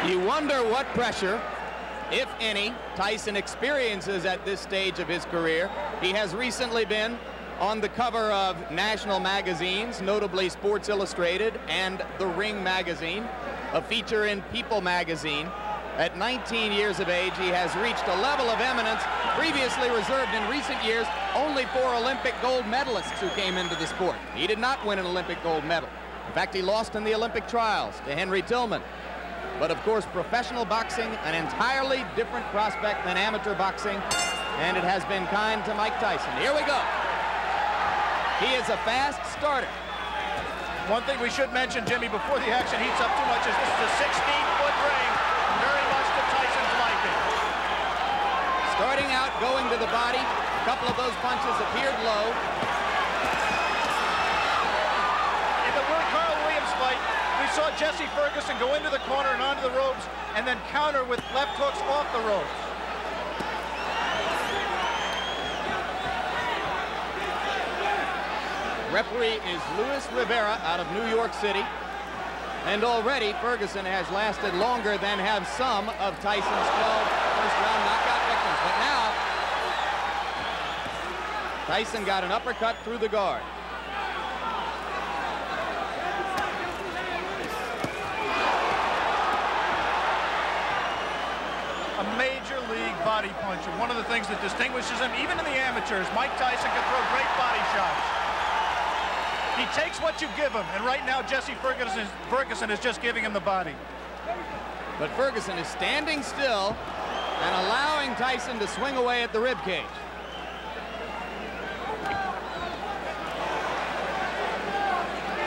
You wonder what pressure, if any, Tyson experiences at this stage of his career. He has recently been on the cover of national magazines, notably Sports Illustrated and The Ring magazine, a feature in People magazine. At 19 years of age, he has reached a level of eminence previously reserved in recent years only for Olympic gold medalists who came into the sport. He did not win an Olympic gold medal. In fact, he lost in the Olympic trials to Henry Tillman. But of course, professional boxing, an entirely different prospect than amateur boxing, and it has been kind to Mike Tyson. Here we go. He is a fast starter. One thing we should mention, Jimmy, before the action heats up too much, is this is a 16-foot ring, very much to Tyson's liking. Starting out, going to the body. A couple of those punches appeared low. In the Carl Williams fight, we saw Jesse Ferguson go into the corner and onto the ropes and then counter with left hooks off the ropes. Referee is Luis Rivera out of New York City. And already Ferguson has lasted longer than have some of Tyson's 12 first-round knockout victims. But now, Tyson got an uppercut through the guard. A major league body puncher. One of the things that distinguishes him, even in the amateurs, Mike Tyson can throw great body shots. He takes what you give him, and right now Jesse Ferguson is just giving him the body. But Ferguson is standing still and allowing Tyson to swing away at the ribcage.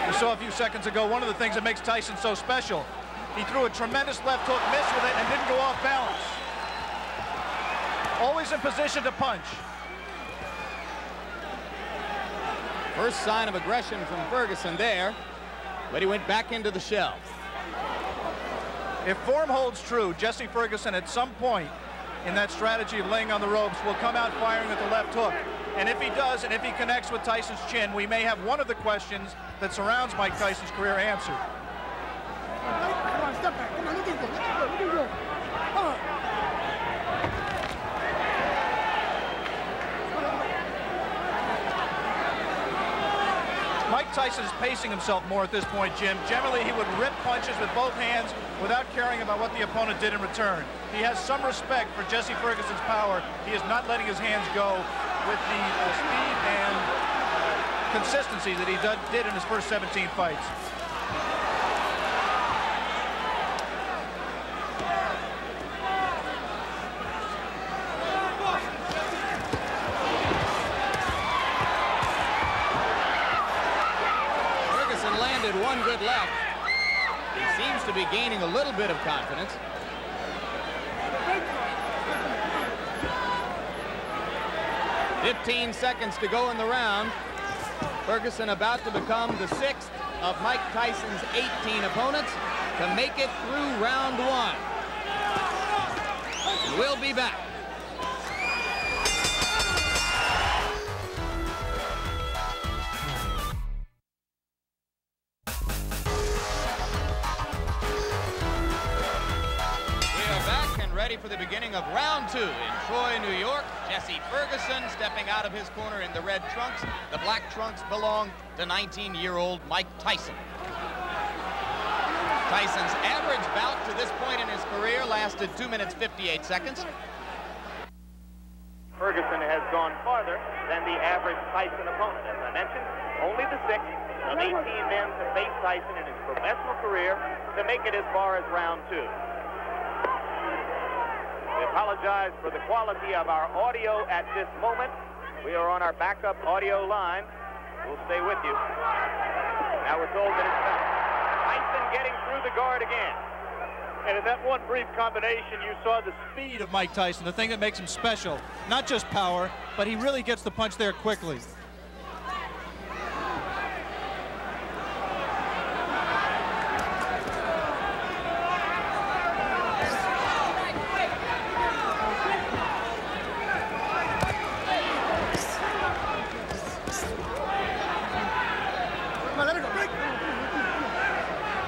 We saw a few seconds ago one of the things that makes Tyson so special. He threw a tremendous left hook, missed with it, and didn't go off balance. Always in position to punch. First sign of aggression from Ferguson there, but he went back into the shell. If form holds true, Jesse Ferguson at some point in that strategy of laying on the ropes will come out firing with the left hook. And if he does, and if he connects with Tyson's chin, we may have one of the questions that surrounds Mike Tyson's career answered. Come on, step back. Come on, look at go. Come on. Mike Tyson is pacing himself more at this point, Jim. Generally, he would rip punches with both hands without caring about what the opponent did in return. He has some respect for Jesse Ferguson's power. He is not letting his hands go with the speed and consistency that he did in his first 17 fights. One good left. He seems to be gaining a little bit of confidence. "15 seconds to go in the round. Ferguson about to become the 6th of Mike Tyson's 18 opponents to make it through round 1. We'll be back. For the beginning of round 2 in Troy, New York. Jesse Ferguson stepping out of his corner in the red trunks. The black trunks belong to 19-year-old Mike Tyson. Tyson's average bout to this point in his career lasted 2 minutes 58 seconds. Ferguson has gone farther than the average Tyson opponent. As I mentioned, only the 6th of 18 men to face Tyson in his professional career to make it as far as round 2. We apologize for the quality of our audio at this moment. We are on our backup audio line. We'll stay with you. Now we're told that it's done. Tyson getting through the guard again. And in that one brief combination, you saw the speed of Mike Tyson, the thing that makes him special. Not just power, but he really gets the punch there quickly.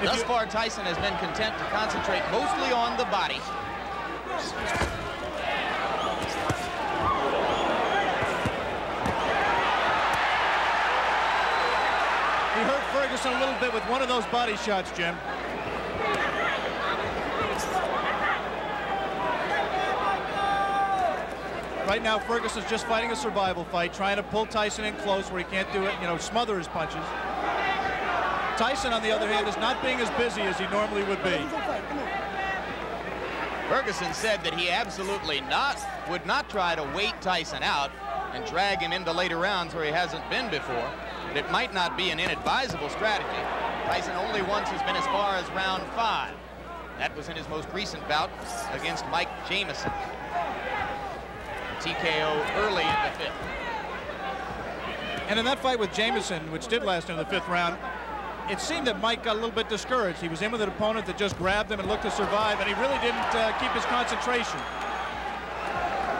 Thus far, Tyson has been content to concentrate mostly on the body. He hurt Ferguson a little bit with one of those body shots, Jim. Right now, Ferguson's just fighting a survival fight, trying to pull Tyson in close where he can't do it, you know, smother his punches. Tyson, on the other hand, is not being as busy as he normally would be. Ferguson said that he absolutely would not try to wait Tyson out and drag him into later rounds where he hasn't been before. But it might not be an inadvisable strategy. Tyson only once has been as far as round 5. That was in his most recent bout against Mike Jamison. TKO early in the 5th. And in that fight with Jamison, which did last in the 5th round, it seemed that Mike got a little bit discouraged. He was in with an opponent that just grabbed him and looked to survive, and he really didn't keep his concentration.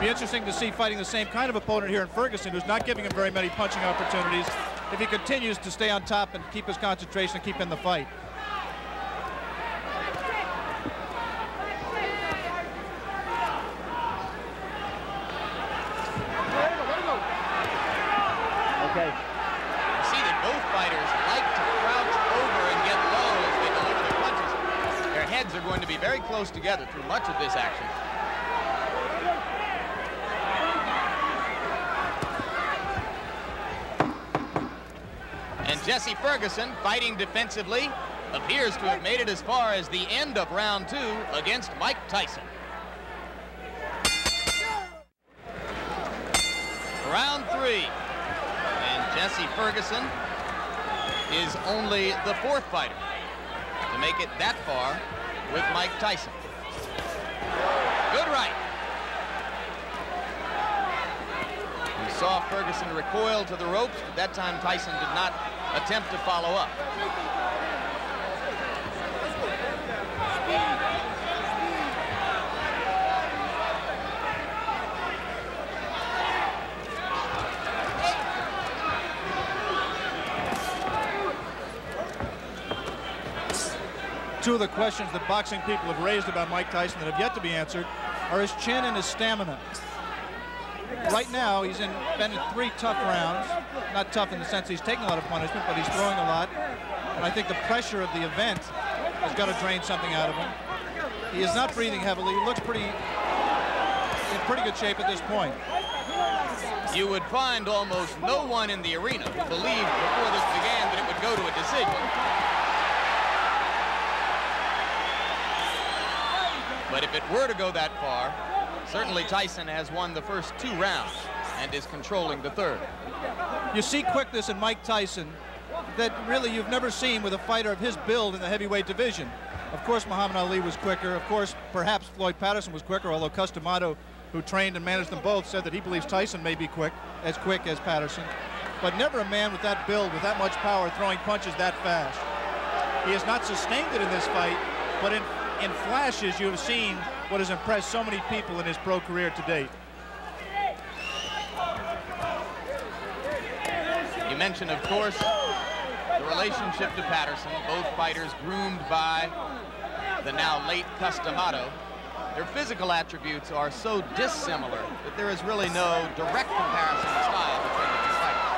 Be interesting to see fighting the same kind of opponent here in Ferguson, who's not giving him very many punching opportunities, if he continues to stay on top and keep his concentration and keep in the fight. Okay. You see that both fighters like to crouch over and get low as they deliver their punches. Their heads are going to be very close together through much of this action. And Jesse Ferguson, fighting defensively, appears to have made it as far as the end of round 2 against Mike Tyson. Round 3. And Jesse Ferguson is only the 4th fighter to make it that far with Mike Tyson. Good right. We saw Ferguson recoil to the ropes, but that time Tyson did not attempt to follow up. Two of the questions that boxing people have raised about Mike Tyson that have yet to be answered are his chin and his stamina. Right now, he's been in 3 tough rounds. Not tough in the sense he's taking a lot of punishment, but he's throwing a lot. And I think the pressure of the event has got to drain something out of him. He is not breathing heavily. He looks in pretty good shape at this point. You would find almost no one in the arena who believed before this began that it would go to a decision. But if it were to go that far, certainly Tyson has won the first 2 rounds and is controlling the 3rd. You see quickness in Mike Tyson that really you've never seen with a fighter of his build in the heavyweight division. Of course, Muhammad Ali was quicker. Of course, perhaps Floyd Patterson was quicker, although Customato, who trained and managed them both, said that he believes Tyson may be quick as Patterson. But never a man with that build, with that much power, throwing punches that fast. He has not sustained it in this fight, but in flashes, you have seen what has impressed so many people in his pro career to date. You mentioned, of course, the relationship to Patterson. Both fighters groomed by the now late Customato. Their physical attributes are so dissimilar that there is really no direct comparison in style between the 2 fighters.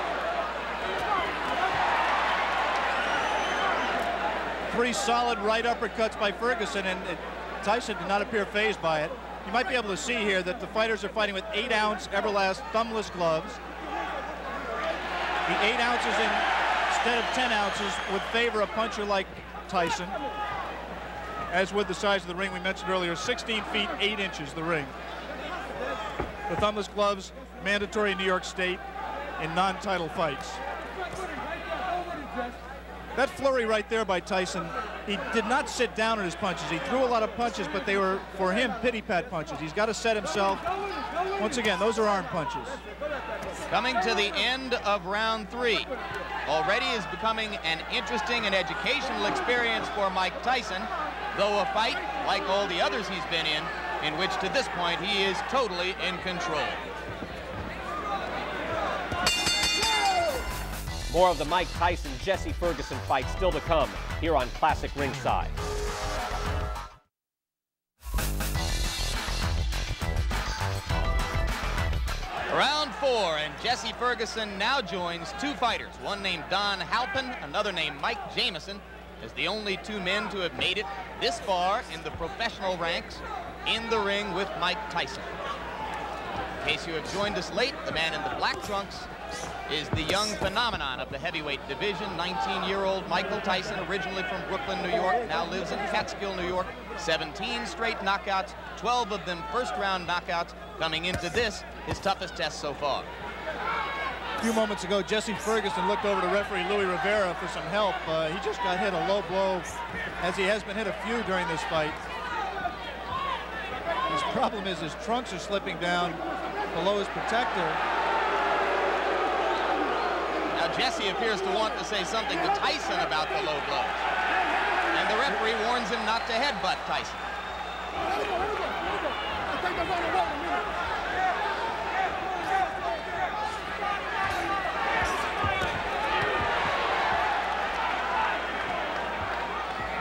3 solid right uppercuts by Ferguson, and Tyson did not appear fazed by it. You might be able to see here that the fighters are fighting with 8-ounce Everlast thumbless gloves. The 8 ounces instead of 10 ounces would favor a puncher like Tyson, as with the size of the ring we mentioned earlier, 16 feet 8 inches the ring. The thumbless gloves mandatory in New York State in non-title fights. That flurry right there by Tyson, he did not sit down on his punches. He threw a lot of punches, but they were, for him, pity-pat punches. He's got to set himself. Once again, those are arm punches. Coming to the end of round 3. Already is becoming an interesting and educational experience for Mike Tyson, though a fight, like all the others he's been in which to this point he is totally in control. More of the Mike Tyson-Jesse Ferguson fight still to come here on Classic Ringside. Round 4, and Jesse Ferguson now joins two fighters, one named Don Halpin, another named Mike Jamison, as the only two men to have made it this far in the professional ranks in the ring with Mike Tyson. In case you have joined us late, the man in the black trunks is the young phenomenon of the heavyweight division, 19-year-old Michael Tyson, originally from Brooklyn, New York, now lives in Catskill, New York. 17 straight knockouts, 12 of them first-round knockouts, coming into this, his toughest test so far. A few moments ago, Jesse Ferguson looked over to referee Louis Rivera for some help. He just got hit a low blow, as he has been hit a few during this fight. His problem is his trunks are slipping down below his protector. Now Jesse appears to want to say something to Tyson about the low blows. And the referee warns him not to headbutt Tyson.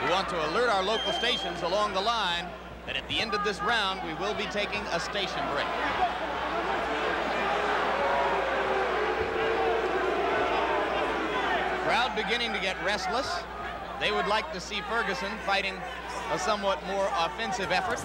We want to alert our local stations along the line that at the end of this round, we will be taking a station break. Crowd beginning to get restless. They would like to see Ferguson fighting a somewhat more offensive effort.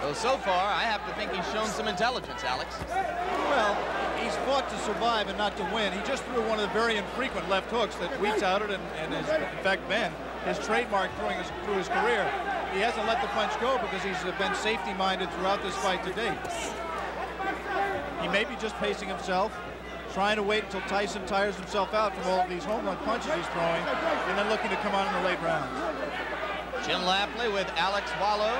Though so far, I have to think he's shown some intelligence, Alex. Well, he's fought to survive and not to win. He just threw one of the very infrequent left hooks that we touted and has, in fact, been his trademark through his career. He hasn't let the punch go because he's been safety-minded throughout this fight to date. He may be just pacing himself, trying to wait until Tyson tires himself out from all of these home run punches he's throwing, and then looking to come on in the late rounds. Jim Lafley with Alex Wallow.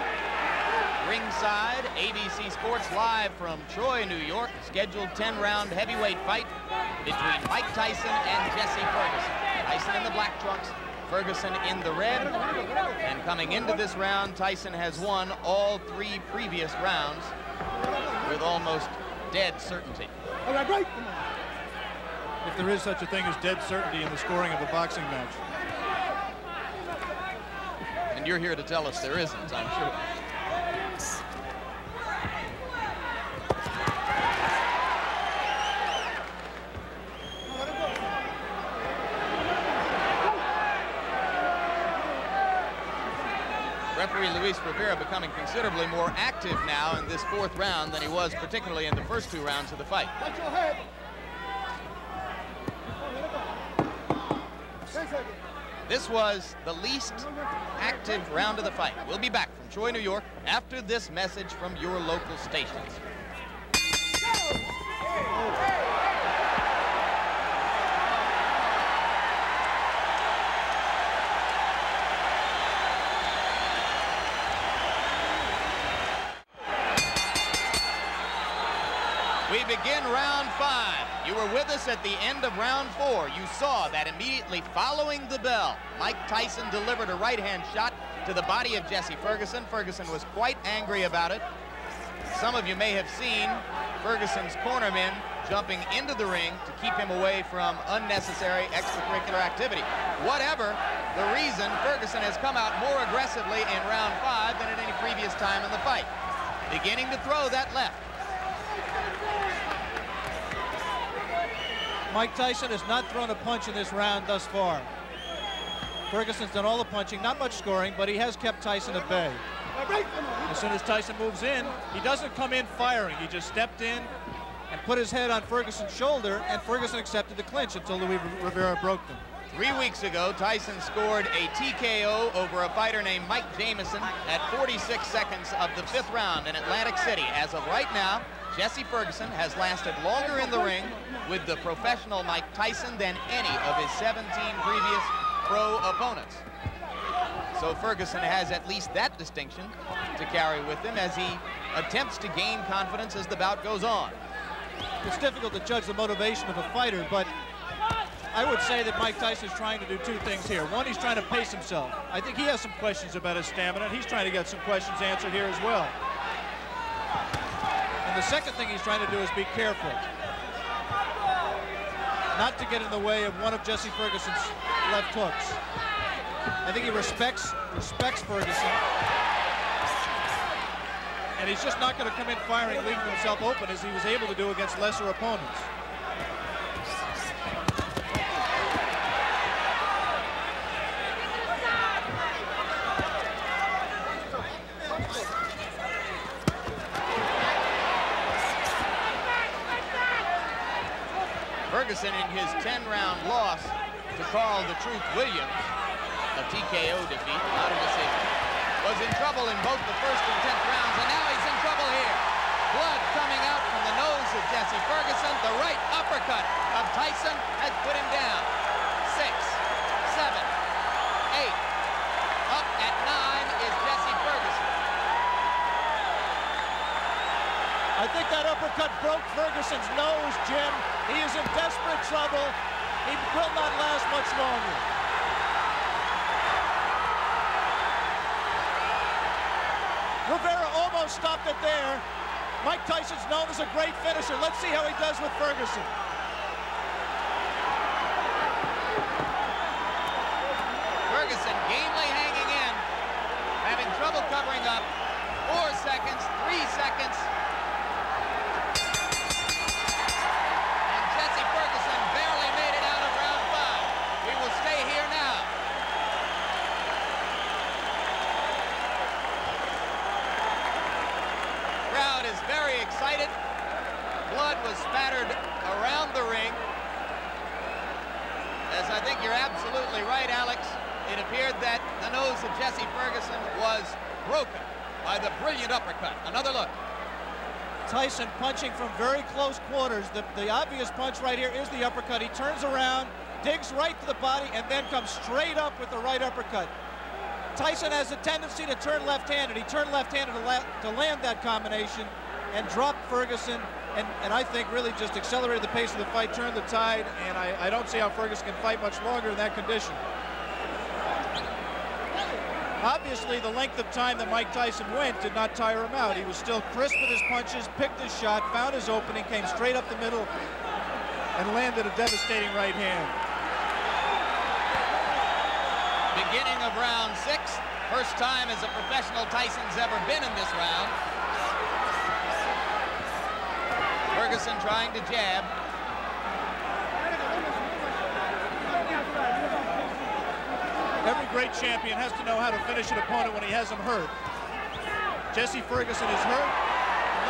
Ringside, ABC Sports live from Troy, New York. Scheduled 10-round heavyweight fight between Mike Tyson and Jesse Ferguson. Tyson in the black trunks, Ferguson in the red. And coming into this round, Tyson has won all 3 previous rounds with almost dead certainty. If there is such a thing as dead certainty in the scoring of a boxing match. And you're here to tell us there isn't, I'm sure. Referee Luis Rivera becoming considerably more active now in this 4th round than he was particularly in the first 2 rounds of the fight. This was the least active round of the fight. We'll be back from Troy, New York after this message from your local stations. We begin round 5. You were with us at the end of round 4. You saw that immediately following the bell, Mike Tyson delivered a right-hand shot to the body of Jesse Ferguson. Ferguson was quite angry about it. Some of you may have seen Ferguson's cornermen jumping into the ring to keep him away from unnecessary extracurricular activity. Whatever the reason, Ferguson has come out more aggressively in round 5 than at any previous time in the fight. Beginning to throw that left. Mike Tyson has not thrown a punch in this round thus far. Ferguson's done all the punching, not much scoring, but he has kept Tyson at bay. As soon as Tyson moves in, he doesn't come in firing. He just stepped in and put his head on Ferguson's shoulder, and Ferguson accepted the clinch until Louis Rivera broke them. 3 weeks ago, Tyson scored a TKO over a fighter named Mike Jamison at 46 seconds of the 5th round in Atlantic City. As of right now, Jesse Ferguson has lasted longer in the ring with the professional Mike Tyson than any of his 17 previous pro opponents. So Ferguson has at least that distinction to carry with him as he attempts to gain confidence as the bout goes on. It's difficult to judge the motivation of a fighter, but I would say that Mike Tyson is trying to do 2 things here. One, he's trying to pace himself. I think he has some questions about his stamina. He's trying to get some questions answered here as well. And the second thing he's trying to do is be careful. not to get in the way of one of Jesse Ferguson's left hooks. I think he respects Ferguson. And he's just not going to come in firing, leaving himself open as he was able to do against lesser opponents. Ferguson, in his 10-round loss to Carl the Truth Williams, a TKO defeat, not a decision, was in trouble in both the first and 10th rounds, and now he's in trouble here. Blood coming out from the nose of Jesse Ferguson. The right uppercut of Tyson has put him down. 6, 7, 8. Up at 9 is Jesse Ferguson. I think that uppercut broke Ferguson's nose, Jim. He is in desperate trouble. He will not last much longer. Rivera almost stopped it there. Mike Tyson's known as a great finisher. Let's see how he does with Ferguson. Ferguson gamely hanging in, having trouble covering up. 4 seconds, 3 seconds. And Jesse Ferguson barely made it out of round 5. We will stay here now. Crowd is very excited. Blood was spattered around the ring. As I think you're absolutely right, Alex. It appeared that the nose of Jesse Ferguson was broken by the brilliant uppercut. Another look. Tyson punching from very close quarters. The obvious punch right here is the uppercut. He turns around, digs right to the body, and then comes straight up with the right uppercut. Tyson has a tendency to turn left-handed. He turned left-handed to land that combination and dropped Ferguson, and I think really just accelerated the pace of the fight, turned the tide, and I don't see how Ferguson can fight much longer in that condition. Obviously, the length of time that Mike Tyson went did not tire him out. He was still crisp with his punches, picked his shot, found his opening, came straight up the middle, and landed a devastating right hand. Beginning of round 6. First time as a professional Tyson's ever been in this round. Ferguson trying to jab. Every great champion has to know how to finish an opponent when he has him hurt. Jesse Ferguson is hurt.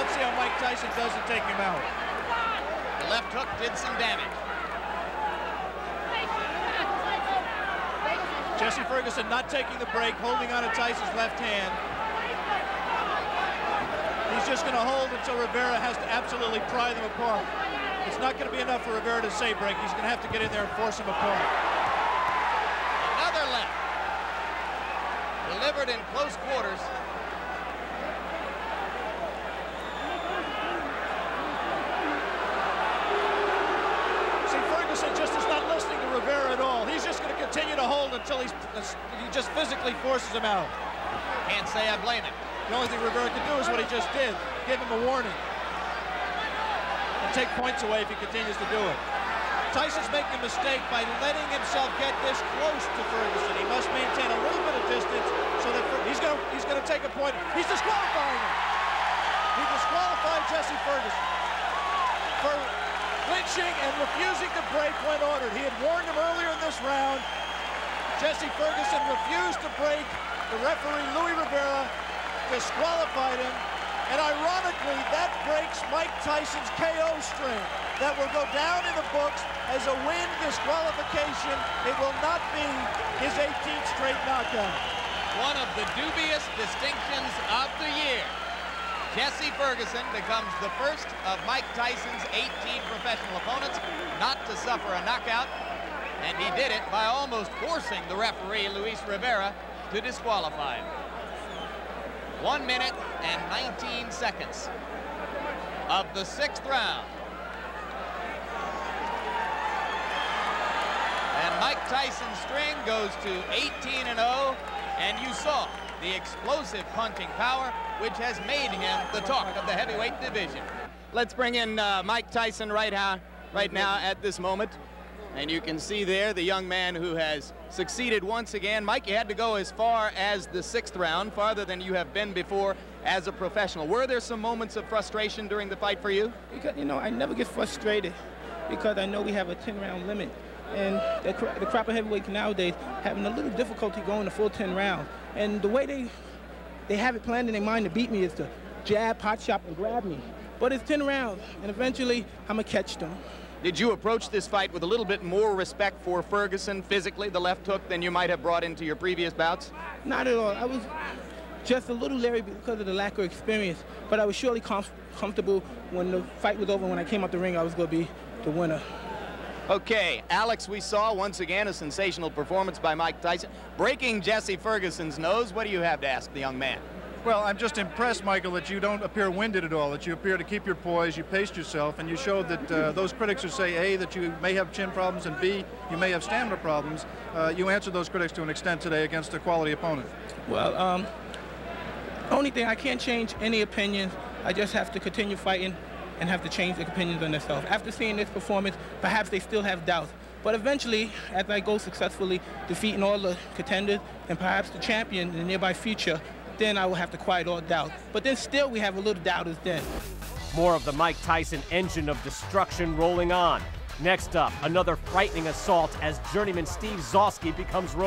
Let's see how Mike Tyson does to take him out. The left hook did some damage. Jesse Ferguson not taking the break, holding on to Tyson's left hand. He's just going to hold until Rivera has to absolutely pry them apart. It's not going to be enough for Rivera to say break. He's going to have to get in there and force him apart. Another left. Delivered in close quarters. See, Ferguson just is not listening to Rivera at all. He's just going to continue to hold until he just physically forces him out. Can't say I blame him. The only thing Rivera can do is what he just did, give him a warning. And take points away if he continues to do it. Tyson's making a mistake by letting himself get this close to Ferguson. He must maintain a little bit of distance so that he's going to take a point. He's disqualifying him. He disqualified Jesse Ferguson for clinching and refusing to break when ordered. He had warned him earlier in this round. Jesse Ferguson refused to break. The referee, Louis Rivera, disqualified him. And ironically, that breaks Mike Tyson's KO string. That will go down in the books as a win disqualification. It will not be his 18th straight knockout. One of the dubious distinctions of the year. Jesse Ferguson becomes the first of Mike Tyson's 18 professional opponents not to suffer a knockout, and he did it by almost forcing the referee, Luis Rivera, to disqualify him. 1 minute and 19 seconds of the 6th round. And Mike Tyson's string goes to 18-0, and you saw the explosive punching power, which has made him the talk of the heavyweight division. Let's bring in Mike Tyson right now at this moment. And you can see there the young man who has succeeded once again. Mike, you had to go as far as the 6th round, farther than you have been before as a professional. Were there some moments of frustration during the fight for you? Because, you know, I never get frustrated because I know we have a 10-round limit. And the crop of heavyweights nowadays having a little difficulty going the full 10 rounds. And the way they have it planned in their mind to beat me is to jab, pot shot, and grab me. But it's 10 rounds, and eventually I'm going to catch them. Did you approach this fight with a little bit more respect for Ferguson physically, the left hook, than you might have brought into your previous bouts? Not at all. I was just a little leery because of the lack of experience, but I was surely comfortable when the fight was over. When I came out the ring, I was going to be the winner. Okay, Alex, we saw once again a sensational performance by Mike Tyson, breaking Jesse Ferguson's nose. What do you have to ask the young man? Well, I'm just impressed, Michael, that you don't appear winded at all, that you appear to keep your poise, you paced yourself, and you showed that those critics who say, A, that you may have chin problems, and B, you may have stamina problems, you answered those critics to an extent today against a quality opponent. Well, only thing, I can't change any opinions. I just have to continue fighting and have to change their opinions on themselves. After seeing this performance, perhaps they still have doubts. But eventually, as I go successfully defeating all the contenders and perhaps the champion in the nearby future, then I will have to quiet all doubt. But then still we have a little doubters then. More of the Mike Tyson engine of destruction rolling on. Next up, another frightening assault as journeyman Steve Zosky becomes road